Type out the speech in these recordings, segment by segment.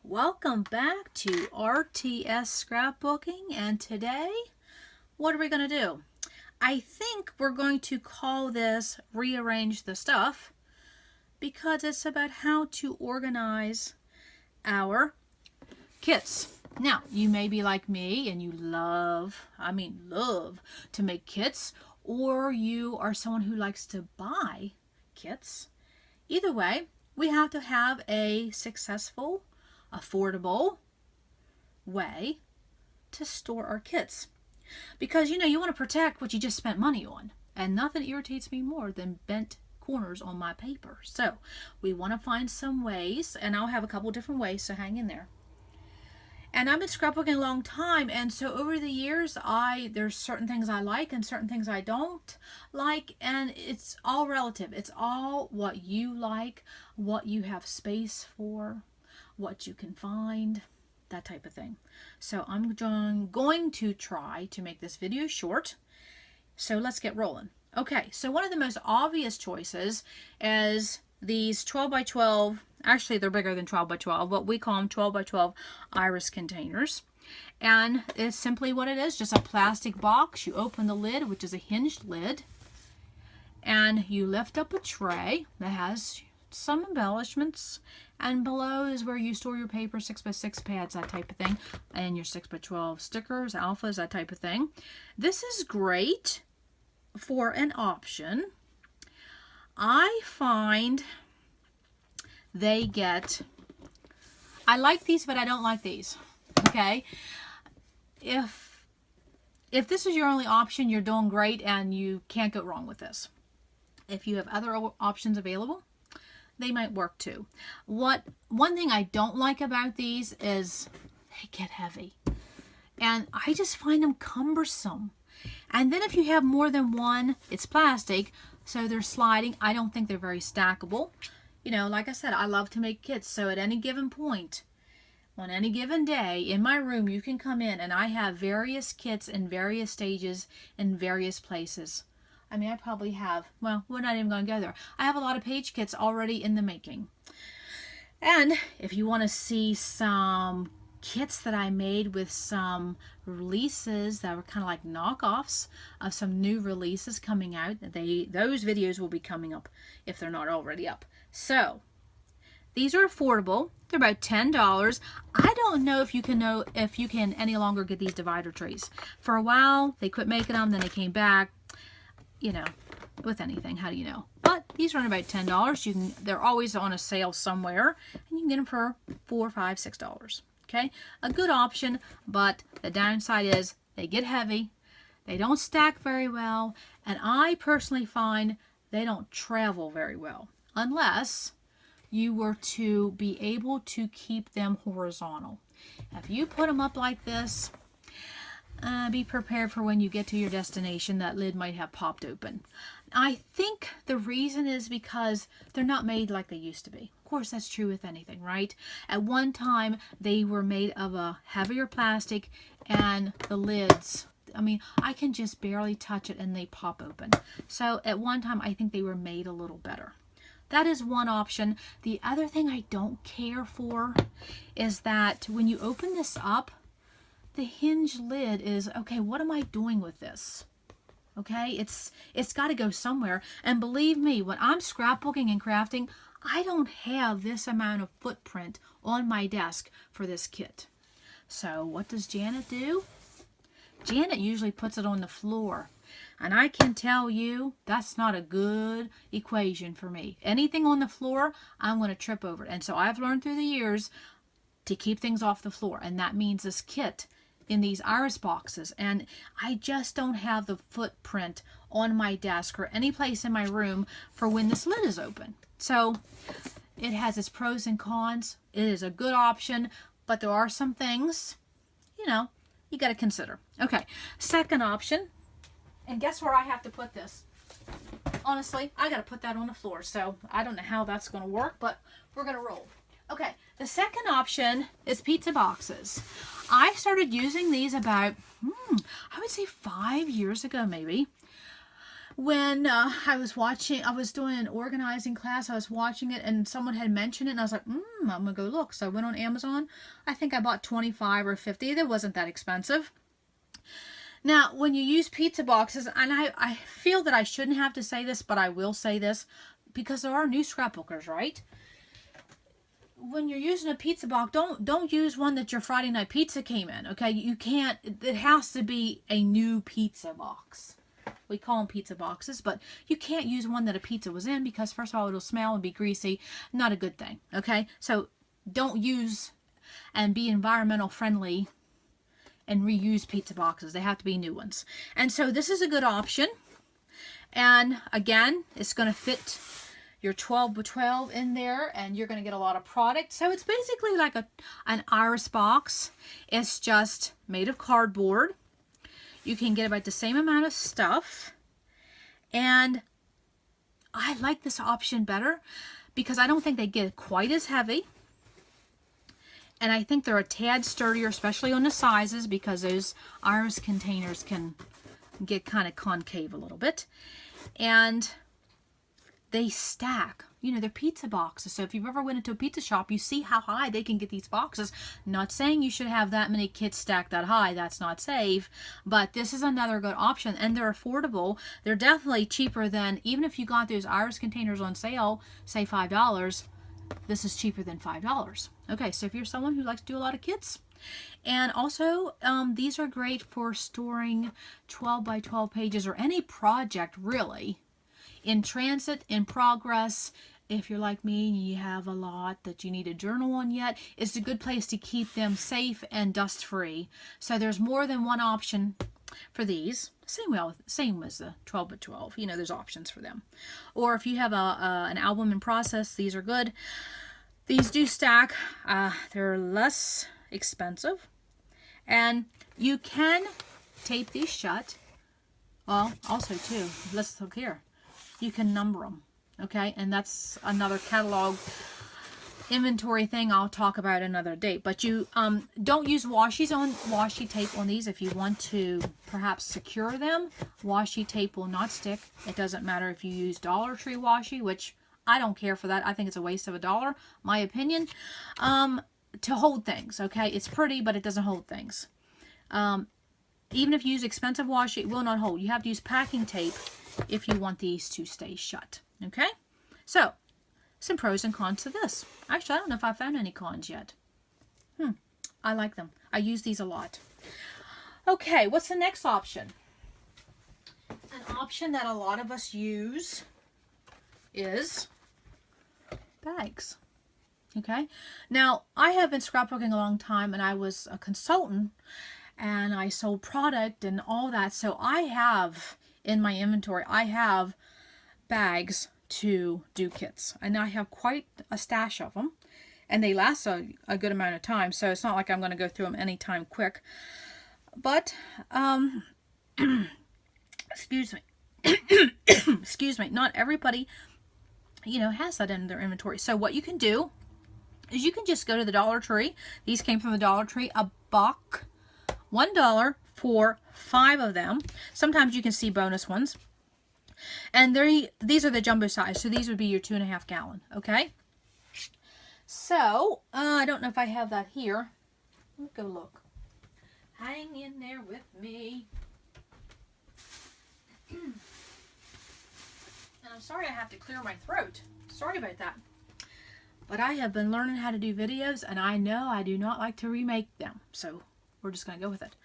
Welcome back to RTS Scrapbooking, and today, what are we going to do? I think we're going to call this Rearrange the Stuff because it's about how to organize our kits. Now, you may be like me and you love to make kits, or you are someone who likes to buy kits. Either way, we have to have a successful, affordable way to store our kits, because you want to protect what you just spent money on, and nothing irritates me more than bent corners on my paper. So we want to find some ways, and I'll have a couple different ways, so hang in there. And I've been scrapbooking a long time, and so over the years there's certain things I like and certain things I don't like, and it's all relative. It's all what you like, what you have space for, what you can find, that type of thing. So I'm going to try to make this video short. So let's get rolling. Okay, so one of the most obvious choices is these 12 by 12, actually they're bigger than 12 by 12, but we call them 12 by 12 iris containers. And it's simply what it is, just a plastic box. You open the lid, which is a hinged lid, and you lift up a tray that has some embellishments, and below is where you store your paper, 6x6 pads, that type of thing, and your 6x12 stickers, alphas, that type of thing. This is great for an option. I find I like these, but I don't like these. Okay, if this is your only option, you're doing great and you can't go wrong with this. If you have other options available, they might work too. One thing I don't like about these is they get heavy, and I just find them cumbersome. And then if you have more than one, it's plastic, so they're sliding. I don't think they're very stackable. Like I said, I love to make kits, so at any given point, on any given day, in my room, you can come in and I have various kits in various stages in various places. I mean, I probably have, well, we're not even going to go there. I have a lot of page kits already in the making. And if you want to see some kits that I made with some releases that were kind of like knockoffs of some new releases coming out, those videos will be coming up if they're not already up. So these are affordable. They're about $10. I don't know if you can any longer get these divider trays. For a while they quit making them, then they came back. With anything, how do you know? But these run about $10. They're always on a sale somewhere, and you can get them for $4, $5, $6. Okay, a good option, but the downside is they get heavy, they don't stack very well, and I personally find they don't travel very well unless you were to be able to keep them horizontal. If you put them up like this, be prepared for when you get to your destination, that lid might have popped open. I think the reason is because they're not made like they used to be. Of course, that's true with anything, right? At one time, they were made of a heavier plastic, and the lids, I mean, I can just barely touch it and they pop open. So at one time, I think they were made a little better. That is one option. The other thing I don't care for is that when you open this up, the hinge lid is, okay, what am I doing with this? Okay, it's got to go somewhere. And believe me, when I'm scrapbooking and crafting, I don't have this amount of footprint on my desk for this kit. So what does Janet do? Janet usually puts it on the floor. And I can tell you, that's not a good equation for me. Anything on the floor, I'm going to trip over it. And so I've learned through the years to keep things off the floor. And that means this kit in these iris boxes, and I just don't have the footprint on my desk or any place in my room for when this lid is open. So it has its pros and cons. It is a good option, but there are some things, you got to consider. Okay, second option, and guess where I have to put this? Honestly, I got to put that on the floor, so I don't know how that's going to work, but we're going to roll. Okay, the second option is pizza boxes. I started using these about, I would say 5 years ago maybe. when I was doing an organizing class, I was watching it and someone had mentioned it and I was like, I'm gonna go look. So I went on Amazon. I think I bought 25 or 50. It wasn't that expensive. Now, when you use pizza boxes, and I feel that I shouldn't have to say this, but I will say this because there are new scrapbookers, right? When you're using a pizza box, don't use one that your Friday night pizza came in, okay? You can't, it has to be a new pizza box. We call them pizza boxes, but you can't use one that a pizza was in because, first of all, it'll smell and be greasy. Not a good thing, okay? So don't use and be environmental friendly and reuse pizza boxes. They have to be new ones. And so this is a good option. And again, it's going to fit your 12 by 12 in there and you're going to get a lot of product. So it's basically like an iris box. It's just made of cardboard. You can get about the same amount of stuff. And I like this option better because I don't think they get quite as heavy. And I think they're a tad sturdier, especially on the sizes, because those iris containers can get kind of concave a little bit. And they stack. You know, they're pizza boxes. So if you've ever went into a pizza shop, you see how high they can get these boxes. Not saying you should have that many kits stacked that high. That's not safe. But this is another good option. And they're affordable. They're definitely cheaper than, even if you got those iris containers on sale, say $5, this is cheaper than $5. Okay, so if you're someone who likes to do a lot of kits, and also these are great for storing 12 by 12 pages or any project really in transit, in progress. If you're like me and you have a lot that you need a journal on yet, it's a good place to keep them safe and dust free. So there's more than one option for these. Same as the 12 by 12. You know, there's options for them. Or if you have an album in process, these are good. These do stack. They're less expensive. And you can tape these shut. Well, also too, let's look here. You can number them. Okay, and that's another catalog inventory thing I'll talk about another date. But you don't use washi tape on these if you want to perhaps secure them. Washi tape will not stick. It doesn't matter if you use Dollar Tree washi, which I don't care for that. I think it's a waste of $1, my opinion, to hold things. Okay, it's pretty, but it doesn't hold things. Even if you use expensive washi, it will not hold. You have to use packing tape if you want these to stay shut. Okay, so some pros and cons to this. Actually, I don't know if I found any cons yet. I like them. I use these a lot. Okay, what's the next option? An option that a lot of us use is bags. Okay, now I have been scrapbooking a long time and I was a consultant and I sold product and all that. So I have in my inventory, I have bags to do kits, and I have quite a stash of them, and they last a good amount of time, so it's not like I'm going to go through them anytime quick. But excuse me excuse me, not everybody, you know, has that in their inventory. So what you can do is you can just go to the Dollar Tree. These came from the Dollar Tree, a buck, $1 for 5 of them. Sometimes you can see bonus ones. And these are the jumbo size, so these would be your 2.5 gallon, okay? So, I don't know if I have that here. Let's go look. Hang in there with me. And I'm sorry I have to clear my throat. Sorry about that. But I have been learning how to do videos, and I know I do not like to remake them. So, we're just going to go with it.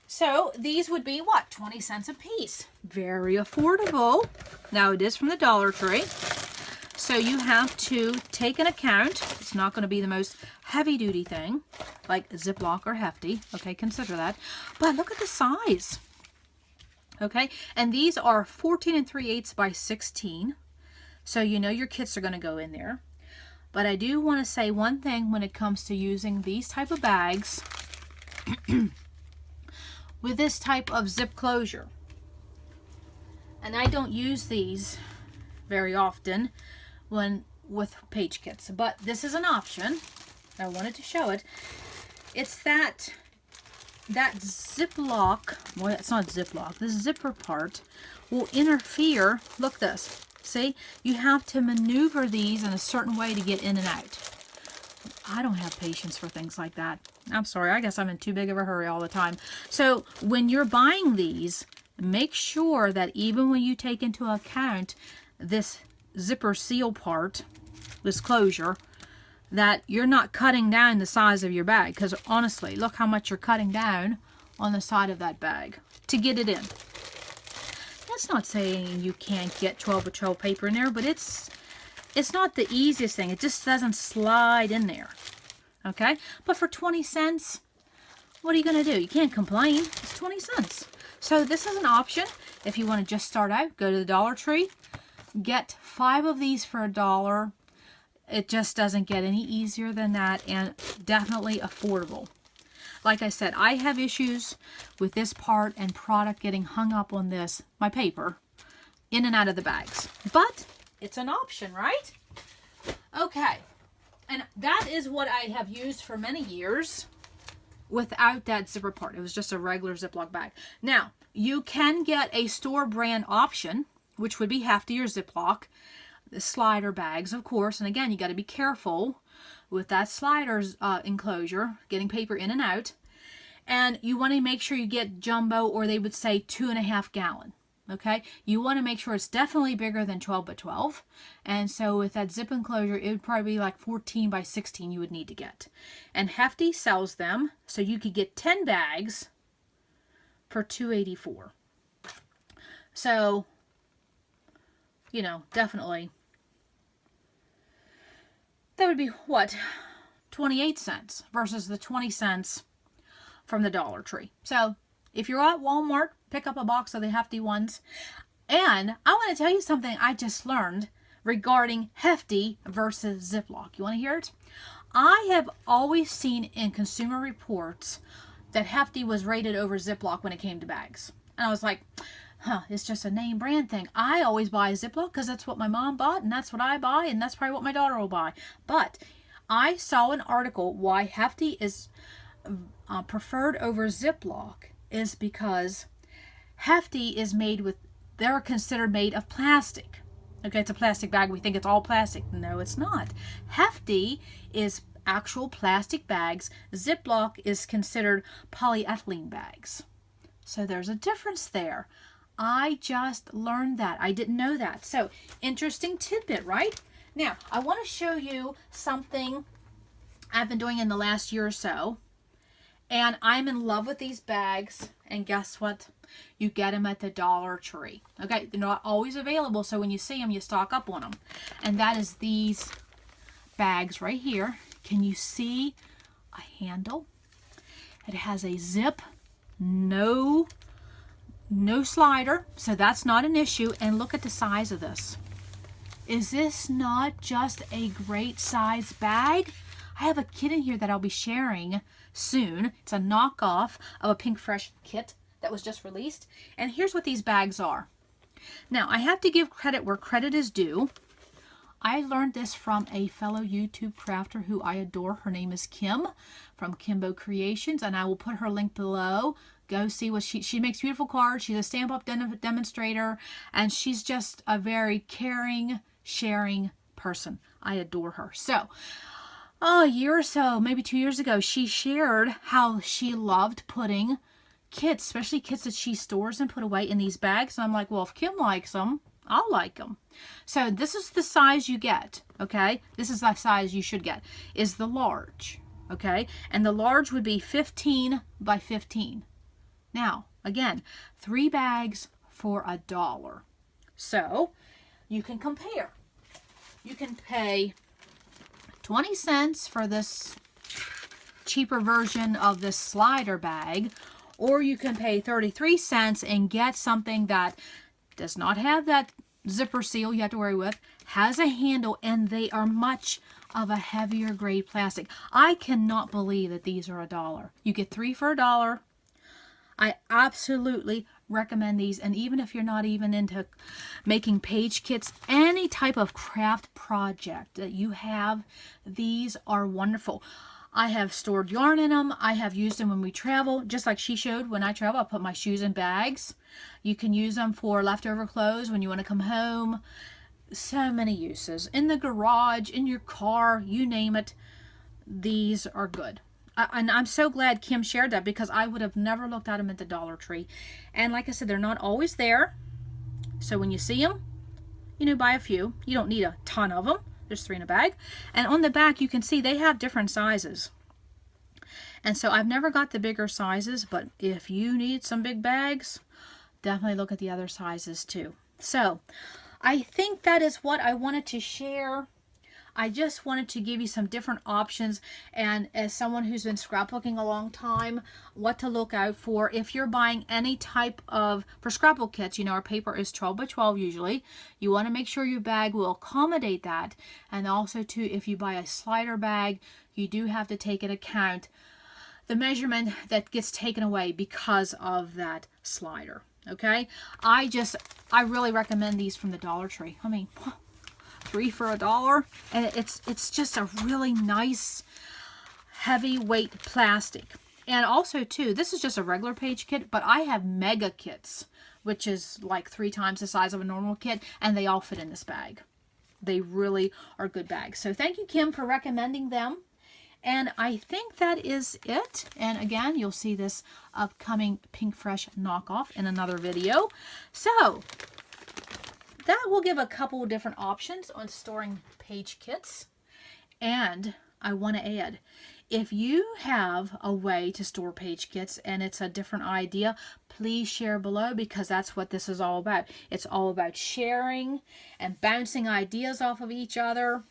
So these would be what? 20 cents a piece. Very affordable. Now it is from the Dollar Tree. So you have to take an account. It's not going to be the most heavy duty thing like Ziploc or Hefty. Okay, consider that. But look at the size. Okay, and these are 14 3/8 by 16. So you know your kits are going to go in there. But I do want to say one thing when it comes to using these type of bags. With this type of zip closure, and I don't use these very often with page kits, but this is an option. I wanted to show it. It's that that Ziploc, well, it's not Ziploc, the zipper part will interfere. Look this. See, you have to maneuver these in a certain way to get in and out. I don't have patience for things like that. I'm sorry, I guess I'm in too big of a hurry all the time. So when you're buying these, make sure that even when you take into account this zipper seal part, this closure, that you're not cutting down the size of your bag. Because honestly, look how much you're cutting down on the side of that bag to get it in. That's not saying you can't get 12 by 12 paper in there, but it's not the easiest thing. It just doesn't slide in there. Okay? But for 20 cents, what are you going to do? You can't complain. It's 20 cents. So this is an option. If you want to just start out, go to the Dollar Tree. Get 5 of these for $1. It just doesn't get any easier than that, and definitely affordable. Like I said, I have issues with this part and product getting hung up on this, my paper, in and out of the bags. But it's an option, right? Okay. And that is what I have used for many years without that zipper part. It was just a regular Ziploc bag. Now, you can get a store brand option, which would be Hefty or Ziploc. The slider bags, of course. And again, you got to be careful with that slider's enclosure, getting paper in and out. And you want to make sure you get jumbo, or they would say 2.5 gallon. Okay, you want to make sure it's definitely bigger than 12 by 12. And so with that zip enclosure, it would probably be like 14 by 16 you would need to get. And Hefty sells them, so you could get 10 bags for $2.84. So, you know, definitely, that would be what, 28 cents versus the 20 cents from the Dollar Tree. So if you're at Walmart, pick up a box of the Hefty ones. And I want to tell you something I just learned regarding Hefty versus Ziploc. You want to hear it? I have always seen in Consumer Reports that Hefty was rated over Ziploc when it came to bags. And I was like, huh, it's just a name brand thing. I always buy Ziploc because that's what my mom bought, and that's what I buy, and that's probably what my daughter will buy. But I saw an article why Hefty is preferred over Ziploc is because Hefty is made with, they're considered made of plastic. Okay, it's a plastic bag. We think it's all plastic. No, it's not. Hefty is actual plastic bags. Ziploc is considered polyethylene bags. So there's a difference there. I just learned that. I didn't know that. So, interesting tidbit, right? Now, I want to show you something I've been doing in the last year or so. And I'm in love with these bags. And guess what? You get them at the Dollar Tree. Okay, they're not always available, so when you see them, you stock up on them. And that is these bags right here. Can you see a handle? It has a zip, no slider, so that's not an issue. And look at the size of this. Is this not just a great size bag? I have a kit in here that I'll be sharing soon. It's a knockoff of a Pink Fresh kit that was just released. And here's what these bags are. Now, I have to give credit where credit is due. I learned this from a fellow YouTube crafter who I adore. Her name is Kim from Kimbo Kreations, and I will put her link below. Go see what she makes beautiful cards. She's a stamp-up demonstrator, and she's just a very caring, sharing person. I adore her. So, a year or so, maybe 2 years ago, she shared how she loved putting kits, especially kits that she stores and put away, in these bags. And I'm like, well, if Kim likes them, I'll like them. So this is the size you get, okay? This is the size you should get, is the large, okay? And the large would be 15 by 15. Now, again, 3 bags for $1. So you can compare. You can pay 20 cents for this cheaper version of this slider bag, or you can pay 33 cents and get something that does not have that zipper seal you have to worry with, has a handle, and they are much of a heavier grade plastic. I cannot believe that these are $1. You get 3 for $1. I absolutely recommend these. And even if you're not even into making page kits, any type of craft project that you have, these are wonderful. I have stored yarn in them. I have used them when we travel, just like she showed. When I travel, I put my shoes in bags. You can use them for leftover clothes when you want to come home. So many uses. In the garage, in your car, you name it. These are good. And I'm so glad Kim shared that, because I would have never looked at them at the Dollar Tree. And like I said, they're not always there. So when you see them, you know, buy a few. You don't need a ton of them. There's 3 in a bag. And on the back, you can see they have different sizes. And so I've never got the bigger sizes, but if you need some big bags, definitely look at the other sizes too. So I think that is what I wanted to share. I just wanted to give you some different options, and as someone who's been scrapbooking a long time, what to look out for if you're buying any type of, for scrapbook kits, you know, our paper is 12 by 12 usually. You want to make sure your bag will accommodate that. And also too, if you buy a slider bag, you do have to take into account the measurement that gets taken away because of that slider. Okay, I really recommend these from the Dollar Tree. I mean, 3 for $1, and it's just a really nice heavyweight plastic. And also too, this is just a regular page kit, but I have mega kits, which is like 3 times the size of a normal kit, and they all fit in this bag. They really are good bags. So thank you, Kim, for recommending them. And I think that is it. And again, you'll see this upcoming Pink Fresh knockoff in another video. So that will give a couple of different options on storing page kits. And I want to add, if you have a way to store page kits and it's a different idea, please share below, because that's what this is all about. It's all about sharing and bouncing ideas off of each other.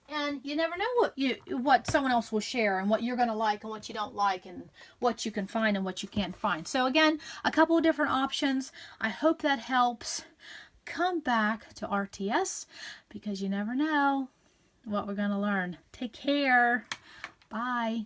And you never know what someone else will share, and what you're going to like and what you don't like, and what you can find and what you can't find. So again, a couple of different options. I hope that helps. Come back to RTS, because you never know what we're going to learn. Take care. Bye.